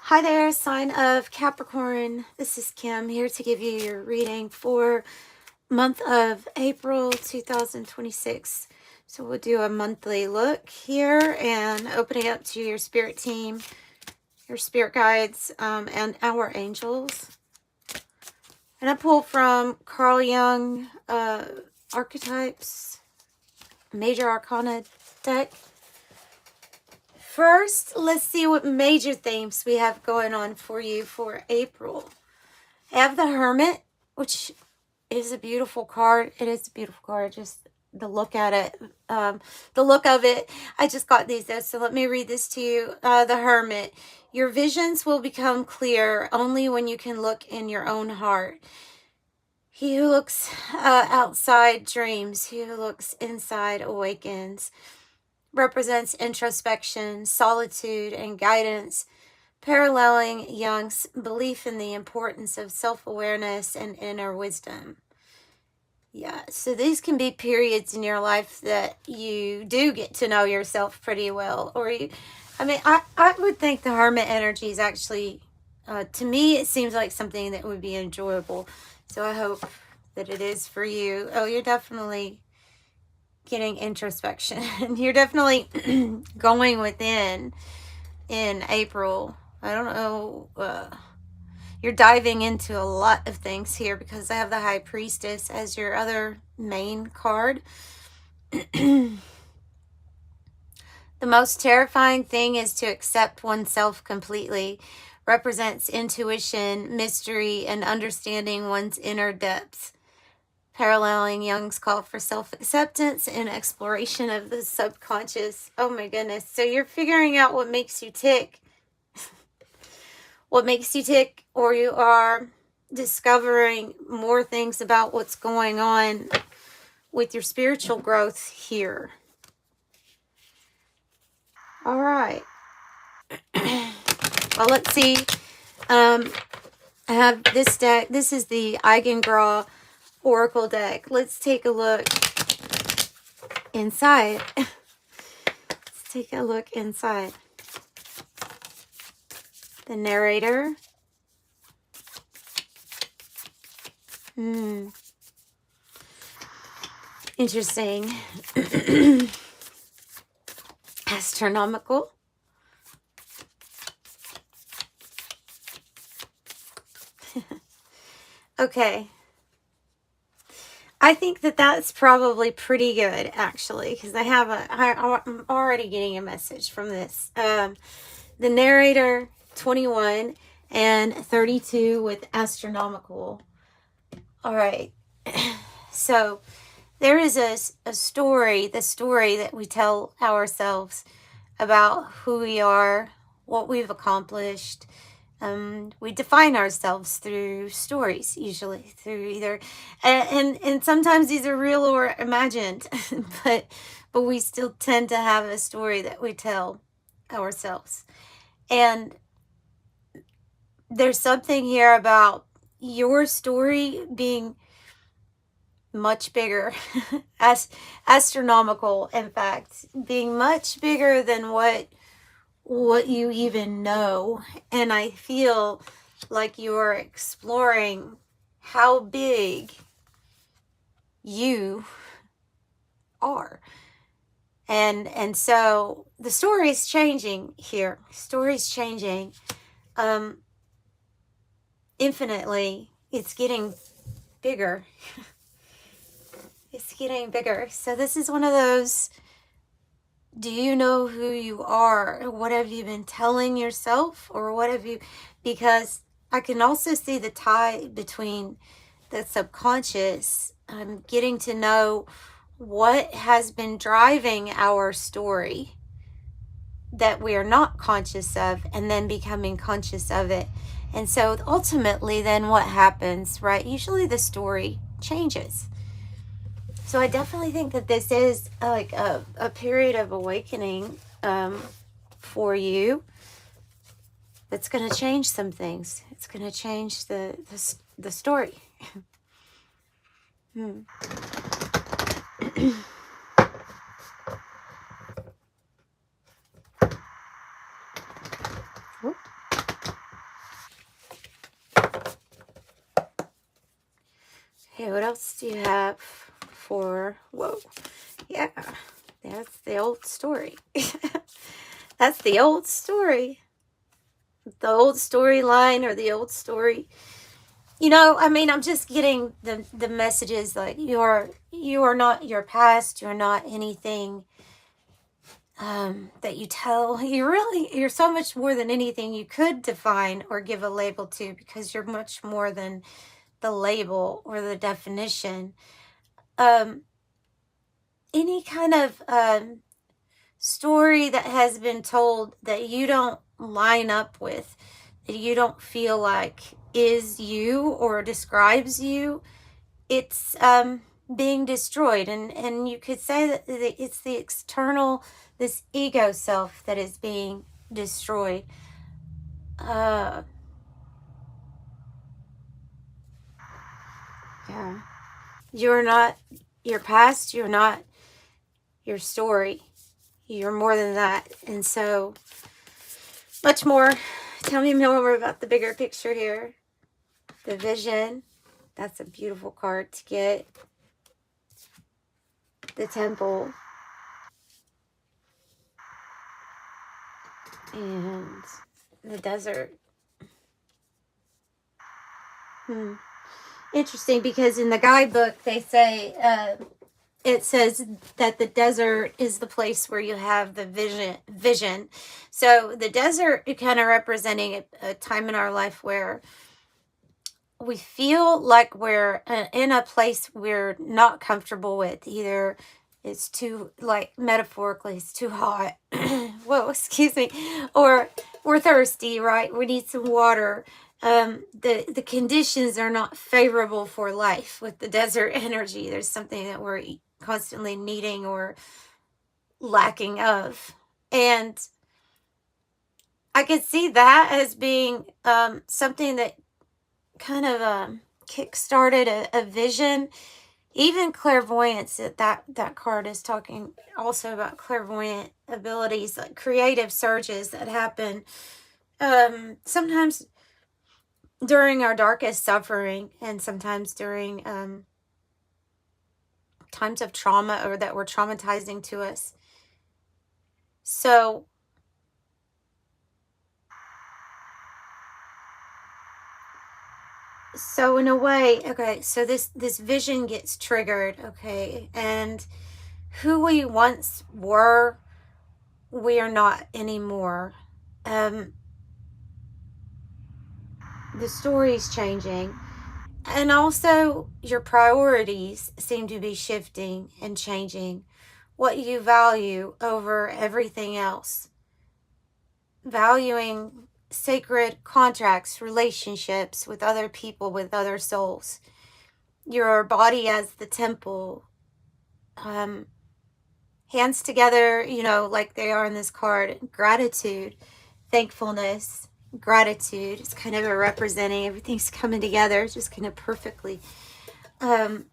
Hi there, sign of Capricorn. This is Kim here to give you your reading for month of April 2026. So we'll do a monthly look here and opening up to your spirit team, your spirit guides, and our angels. And I pull from Carl Jung Archetypes, Major Arcana deck. First, let's see what major themes we have going on for you for April. I have the Hermit, which is a beautiful card. It is a beautiful card. Just the look at it, the look of it. I just got these though, so let me read this to you. The Hermit. Your visions will become clear only when you can look in your own heart. He who looks outside dreams. He who looks inside awakens. Represents introspection, solitude, and guidance, paralleling Jung's belief in the importance of self-awareness and inner wisdom. Yeah, so these can be periods in your life that you do get to know yourself pretty well. I would think the Hermit energy is actually, to me, it seems like something that would be enjoyable. So I hope that it is for you. Oh, you're definitely getting introspection. You're definitely going within in April. I don't know. You're diving into a lot of things here because I have the High Priestess as your other main card. The most terrifying thing is to accept oneself completely. Represents intuition, mystery, and understanding one's inner depths. Paralleling Jung's call for self-acceptance and exploration of the subconscious. Oh my goodness. So you're figuring out what makes you tick. What makes you tick, or you are discovering more things about what's going on with your spiritual growth here. All right. Well, let's see. I have this deck. This is the Eigengraw Oracle deck. Let's take a look inside. Let's take a look inside. The narrator. Interesting. Astronomical. Okay. I think that that's probably pretty good, actually, because I'm already getting a message from this. The narrator, 21, and 32 with astronomical. All right. So there is a story, the story that we tell ourselves about who we are, what we've accomplished. We define ourselves through stories, usually through either, and sometimes these are real or imagined, but we still tend to have a story that we tell ourselves. And there's something here about your story being much bigger, astronomical, in fact, being much bigger than what you even know. And I feel like you're exploring how big you are. And so the story is changing here. Story's changing infinitely. It's getting bigger. It's getting bigger. So this is one of those, do you know who you are? What have you been telling yourself? Or what have you, because I can also see the tie between the subconscious, getting to know what has been driving our story that we are not conscious of, and then becoming conscious of it. And so ultimately then what happens, right? Usually the story changes. So I definitely think that this is like a period of awakening for you. That's going to change some things. It's going to change the story. Okay, what else do you have for, whoa, yeah, that's the old story. That's the old story. The old storyline or the old story. You know, I mean, I'm just getting the messages like you are not your past. You're not anything that you tell. You're so much more than anything you could define or give a label to, because you're much more than the label or the definition. Any kind of story that has been told that you don't line up with, that you don't feel like is you or describes you, it's being destroyed. And you could say that it's the external, this ego self that is being destroyed. Yeah. You're not your past. You're not your story. You're more than that. And so much more. Tell me more about the bigger picture here. The vision. That's a beautiful card to get. The temple. And the desert. Interesting, because in the guidebook they say, it says that the desert is the place where you have the vision. So the desert is kind of representing a time in our life where we feel like we're in a place we're not comfortable with. Either it's too, like metaphorically, it's too hot. Whoa, excuse me. Or we're thirsty, right? We need some water. The conditions are not favorable for life with the desert energy. There's something that we're constantly needing or lacking of. And I could see that as being something that kind of kick-started a vision. Even clairvoyance, that card is talking also about clairvoyant abilities, like creative surges that happen sometimes during our darkest suffering, and sometimes during times of trauma or that were traumatizing to us. So in a way, okay, so this vision gets triggered, okay, and who we once were, we are not anymore. The story's changing, and also your priorities seem to be shifting and changing. What you value over everything else, valuing sacred contracts, relationships with other people, with other souls, your body as the temple, hands together, you know, like they are in this card, gratitude, thankfulness, gratitude. It's kind of a representing everything's coming together just kind of perfectly. And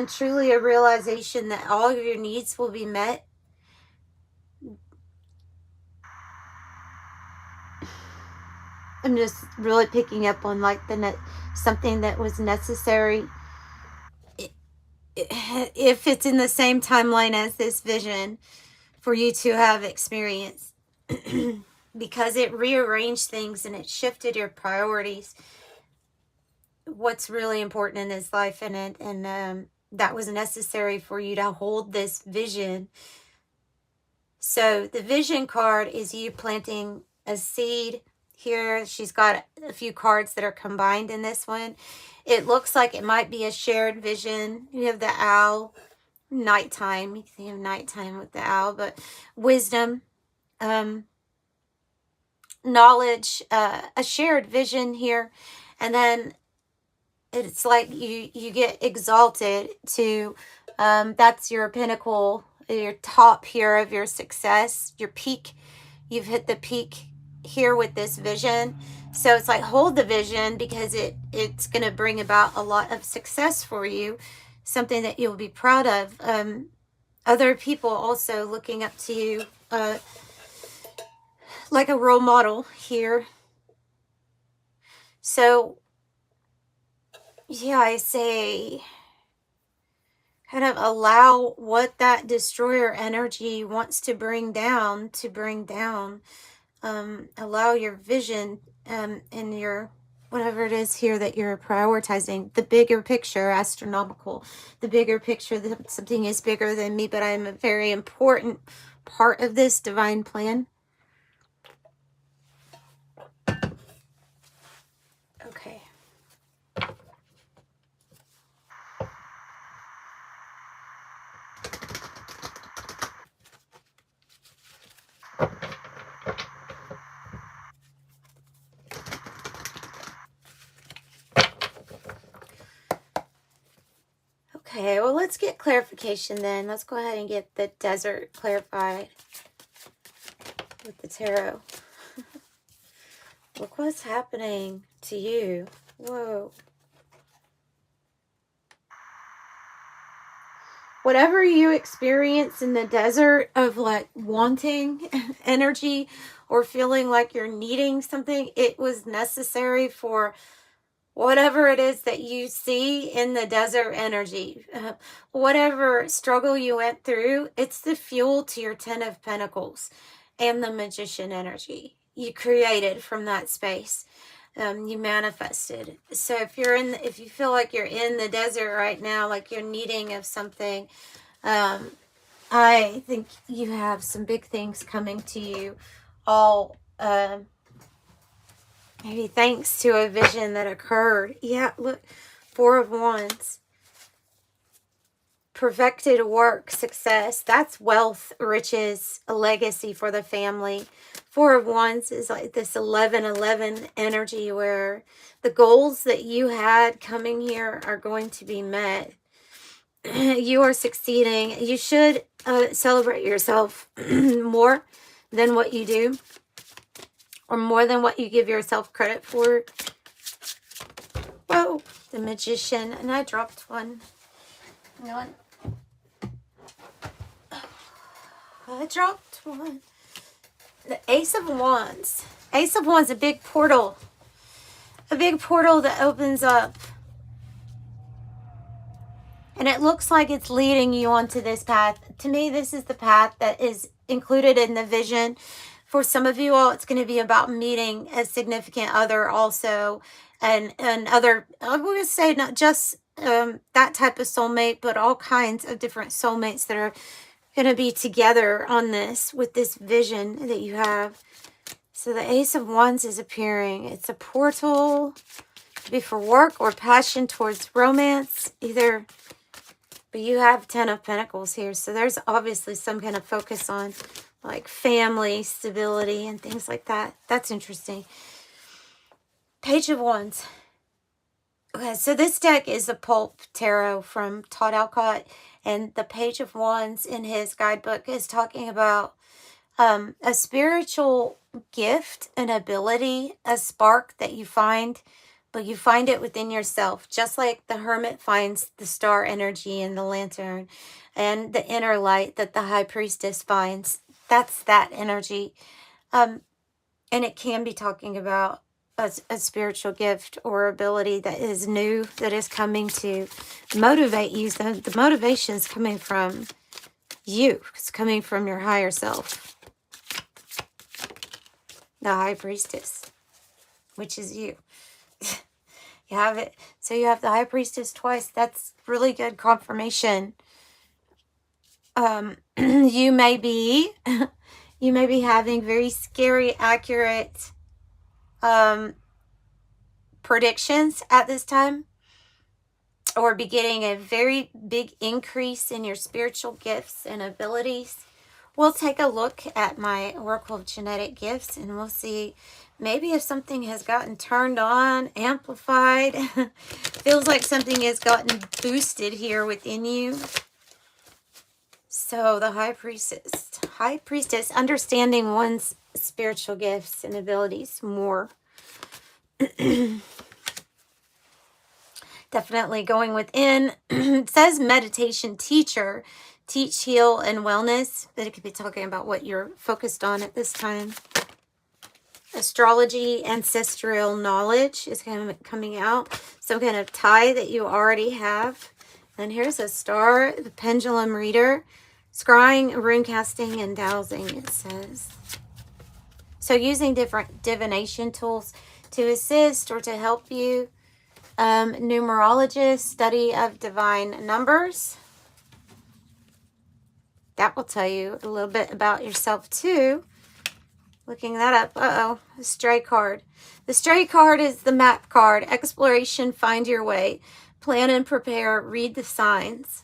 truly a realization that all of your needs will be met. I'm just really picking up on like something that was necessary. If it's in the same timeline as this vision, for you to have experience, because it rearranged things and it shifted your priorities, what's really important in this life, and that was necessary for you to hold this vision. So the vision card is you planting a seed here. She's got a few cards that are combined in this one. It looks like it might be a shared vision. You have the owl, nighttime. You can have nighttime with the owl, but wisdom, knowledge, a shared vision here. And then it's like you get exalted to, that's your pinnacle, your top here of your success, your peak. You've hit the peak here with this vision. So it's like, hold the vision, because it's going to bring about a lot of success for you, something that you'll be proud of. Other people also looking up to you, like a role model here. So, yeah, I say kind of allow what that destroyer energy wants to bring down to bring down. Allow your vision and your whatever it is here that you're prioritizing, the bigger picture, astronomical, the bigger picture that something is bigger than me, but I'm a very important part of this divine plan. Okay. Okay, well, let's get clarification then. Let's go ahead and get the desert clarified with the tarot. Look what's happening to you. Whoa. Whatever you experience in the desert of like wanting energy or feeling like you're needing something, it was necessary for whatever it is that you see in the desert energy. Whatever struggle you went through, it's the fuel to your 10 of Pentacles and the Magician energy you created from that space. You manifested. So if you feel like you're in the desert right now, like you're needing of something, I think you have some big things coming to you, all maybe thanks to a vision that occurred. Yeah, look, 4 of Wands. Perfected work, success. That's wealth, riches, a legacy for the family. 4 of Wands is like this 11-11 energy where the goals that you had coming here are going to be met. You are succeeding. You should celebrate yourself more than what you do, or more than what you give yourself credit for. Whoa, the Magician. And I dropped one. You know what? I dropped one. The Ace of Wands. Ace of Wands, a big portal. A big portal that opens up. And it looks like it's leading you onto this path. To me, this is the path that is included in the vision. For some of you all, it's going to be about meeting a significant other also. And other, I would say not just that type of soulmate, but all kinds of different soulmates that are going to be together on this with this vision that you have. So the Ace of Wands is appearing. It's a portal, could be for work or passion towards romance, either. But you have 10 of Pentacles here, so there's obviously some kind of focus on like family, stability, and things like that. That's interesting. Page of Wands. Okay, so this deck is a pulp tarot from Todd Alcott, and the Page of Wands in his guidebook is talking about a spiritual gift, an ability, a spark that you find, but you find it within yourself, just like the Hermit finds the star energy in the lantern and the inner light that the High Priestess finds. That's that energy. And it can be talking about a spiritual gift or ability that is new, that is coming to motivate you. So the motivation is coming from you. It's coming from your higher self. The High Priestess, which is you. You have it. So you have the High Priestess twice. That's really good confirmation. You may be having very scary, accurate predictions at this time, or be getting a very big increase in your spiritual gifts and abilities. We'll take a look at my Oracle of Genetic Gifts and we'll see maybe if something has gotten turned on, amplified. Feels like something has gotten boosted here within you. So the High Priestess, understanding one's spiritual gifts and abilities more. Definitely going within. It says meditation teacher, teach, heal, and wellness, but it could be talking about what you're focused on at this time. astrology, ancestral knowledge is kind of coming out. Some kind of tie that you already have. And here's a star, the pendulum reader, scrying, rune casting, and dowsing, it says. So using different divination tools to assist or to help you. Numerologist, study of divine numbers. That will tell you a little bit about yourself too. Looking that up. Uh-oh, a stray card. The stray card is the map card. Exploration, find your way. Plan and prepare, read the signs.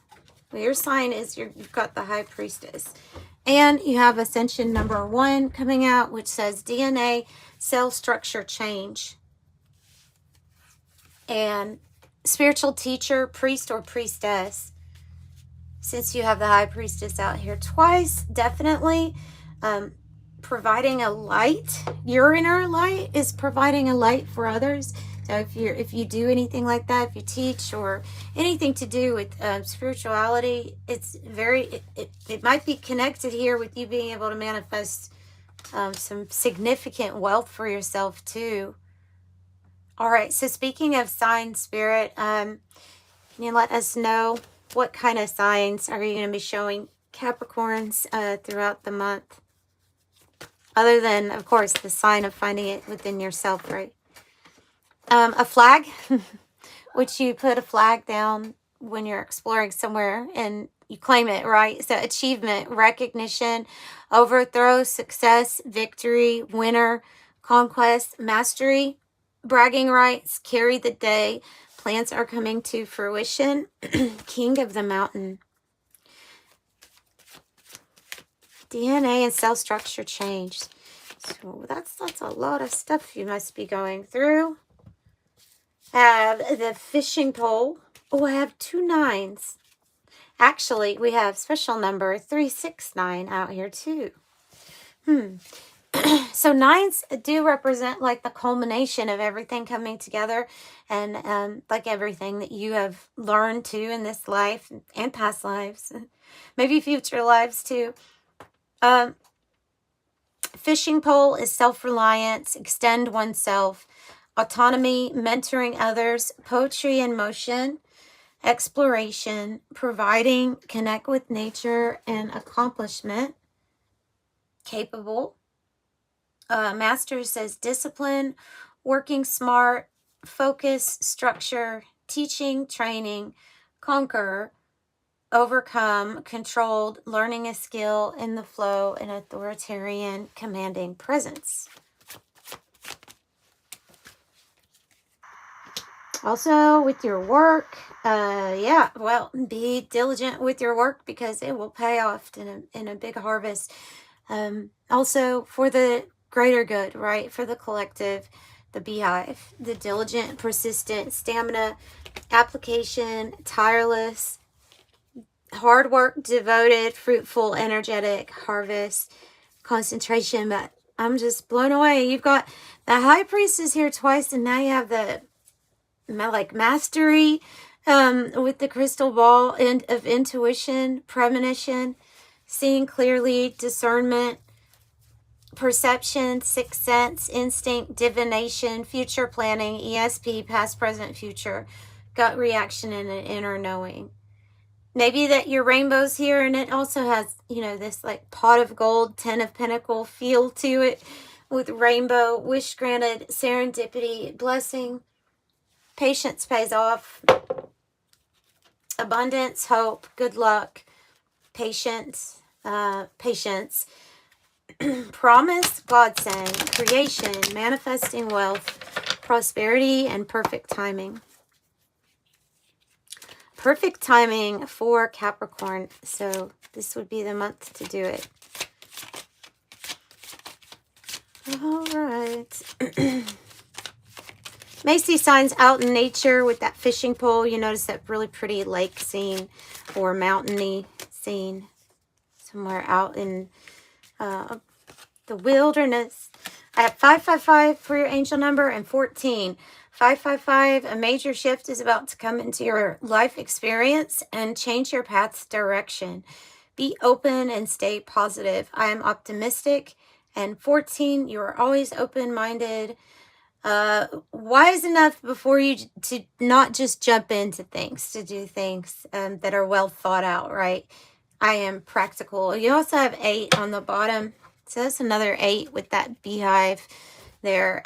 Well, your sign is you've got the High Priestess. And you have Ascension number 1 coming out, which says DNA, cell structure change. And spiritual teacher, priest or priestess. Since you have the High Priestess out here twice, definitely providing a light. Your inner light is providing a light for others. So if you do anything like that, if you teach or anything to do with spirituality, it's very, it might be connected here with you being able to manifest some significant wealth for yourself too. All right, so speaking of sign spirit, can you let us know what kind of signs are you going to be showing Capricorns throughout the month? Other than, of course, the sign of finding it within yourself, right? A flag, which you put a flag down when you're exploring somewhere and you claim it, right? So achievement, recognition, overthrow, success, victory, winner, conquest, mastery, bragging rights, carry the day, plans are coming to fruition, king of the mountain. DNA and cell structure changed. So that's a lot of stuff you must be going through. Have the fishing pole. Oh, I have 2 9s. Actually, we have special number 369 out here too. So 9s do represent like the culmination of everything coming together, and like everything that you have learned to in this life and past lives, maybe future lives too. Fishing pole is self-reliance, extend oneself, autonomy, mentoring others, poetry in motion, exploration, providing, connect with nature, and accomplishment, capable. Master says discipline, working smart, focus, structure, teaching, training, conquer, overcome, controlled, learning a skill, in the flow, and authoritarian, commanding presence. Also, with your work, be diligent with your work because it will pay off in a big harvest. Also, for the greater good, right? For the collective, the beehive, the diligent, persistent, stamina, application, tireless, hard work, devoted, fruitful, energetic, harvest, concentration. But I'm just blown away. You've got the High Priestess here twice, and now you have the mastery with the crystal ball and of intuition, premonition, seeing clearly, discernment, perception, sixth sense, instinct, divination, future planning, ESP, past, present, future, gut reaction, and an inner knowing. Maybe that your rainbow's here, and it also has, this like pot of gold, 10 of pentacle feel to it with rainbow, wish granted, serendipity, blessing, patience pays off, abundance, hope, good luck, patience, promise, godsend, creation, manifesting wealth, prosperity, and perfect timing. Perfect timing for Capricorn. So this would be the month to do it. All right. May see signs out in nature with that fishing pole. You notice that really pretty lake scene or mountainy scene somewhere out in the wilderness. I have 555 for your angel number and 14. 555, a major shift is about to come into your life experience and change your path's direction. Be open and stay positive. I am optimistic, And 14, you are always open-minded, wise enough before you to not just jump into things, to do things that are well thought out, right? I am practical. You also have 8 on the bottom. So that's another 8 with that beehive there.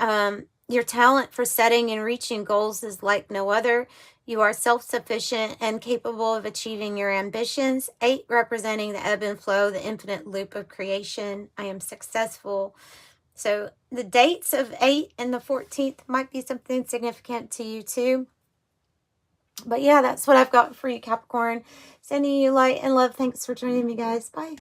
Your talent for setting and reaching goals is like no other. You are self-sufficient and capable of achieving your ambitions. 8 representing the ebb and flow, the infinite loop of creation. I am successful. So the dates of 8 and the 14th might be something significant to you too. But yeah, that's what I've got for you, Capricorn. Sending you light and love. Thanks for joining me, guys. Bye.